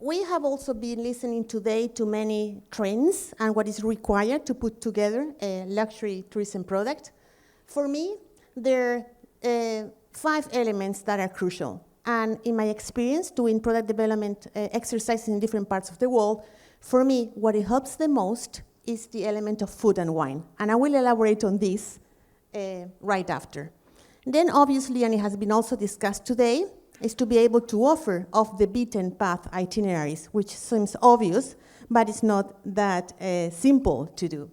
we have also been listening today to many trends and what is required to put together a luxury tourism product. For me, there are 5 elements that are crucial. And in my experience doing product development exercises in different parts of the world, for me, what it helps the most is the element of food and wine. And I will elaborate on this right after. Then obviously, and it has been also discussed today, is to be able to offer off-the-beaten-path itineraries, which seems obvious, but it's not that simple to do.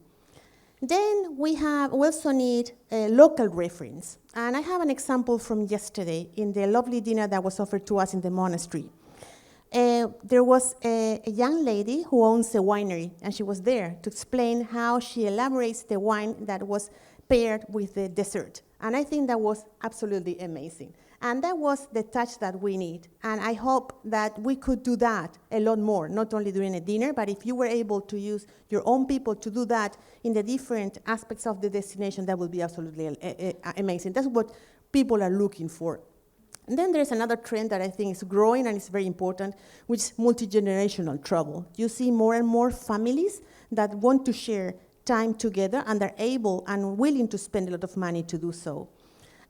Then we also need a local reference. And I have an example from yesterday in the lovely dinner that was offered to us in the monastery. There was a young lady who owns a winery, and she was there to explain how she elaborates the wine that was paired with the dessert. And I think that was absolutely amazing. And that was the touch that we need. And I hope that we could do that a lot more, not only during a dinner, but if you were able to use your own people to do that in the different aspects of the destination, that would be absolutely amazing. That's what people are looking for. And then there's another trend that I think is growing and is very important, which is multi-generational travel. You see more and more families that want to share time together and are able and willing to spend a lot of money to do so.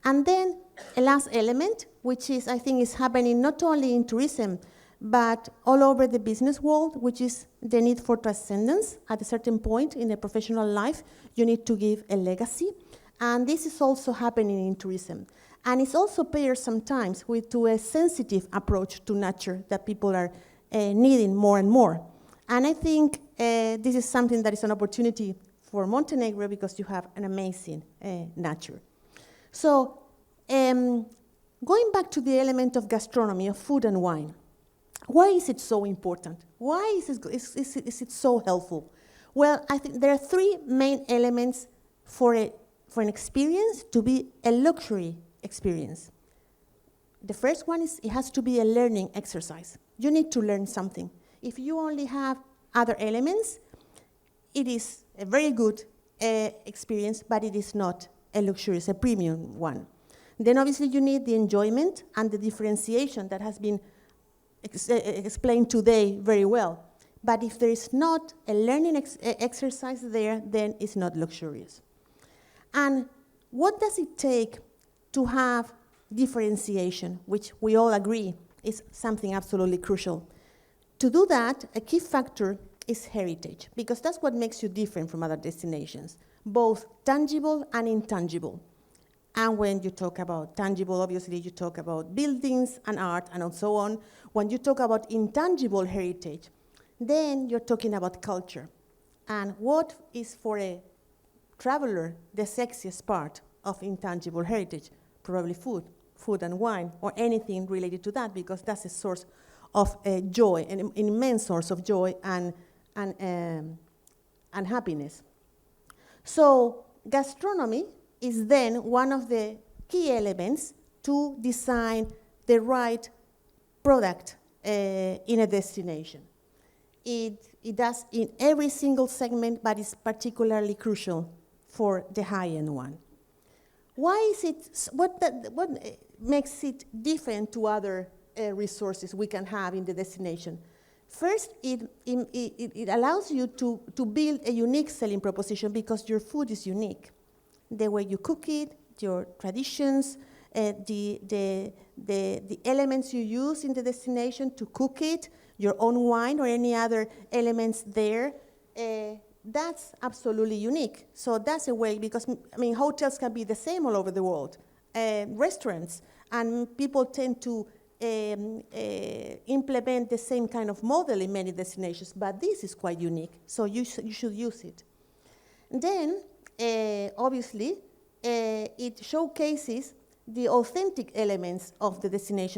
And then a last element, which is, I think, is happening not only in tourism, but all over the business world, which is the need for transcendence. At a certain point in a professional life, you need to give a legacy. And this is also happening in tourism. And it's also paired sometimes to a sensitive approach to nature that people are needing more and more. And I think this is something that is an opportunity for Montenegro because you have an amazing nature. So, going back to the element of gastronomy, of food and wine, why is it so important? Why is it so helpful? Well, I think there are 3 main elements for an experience to be a luxury experience. The first one is it has to be a learning exercise. You need to learn something. If you only have other elements, it is a very good experience, but it is not a luxurious, a premium one. Then obviously you need the enjoyment and the differentiation that has been explained today very well. But if there is not a learning exercise there, then it's not luxurious. And what does it take to have differentiation, which we all agree is something absolutely crucial? To do that, a key factor is heritage, because that's what makes you different from other destinations, both tangible and intangible. And when you talk about tangible, obviously you talk about buildings and art and so on. When you talk about intangible heritage, then you're talking about culture. And what is for a traveler the sexiest part of intangible heritage? Probably food and wine, or anything related to that, because that's a source of joy, an immense source of joy and happiness. So gastronomy is then one of the key elements to design the right product in a destination. It does in every single segment, but it's particularly crucial for the high-end one. Why is it, what makes it different to other resources we can have in the destination? First, it allows you to build a unique selling proposition because your food is unique. The way you cook it, your traditions, the elements you use in the destination to cook it, your own wine or any other elements there, that's absolutely unique. So that's a way, because hotels can be the same all over the world, restaurants, and people tend to implement the same kind of model in many destinations, but this is quite unique, so you should use it. Then, obviously, it showcases the authentic elements of the destination.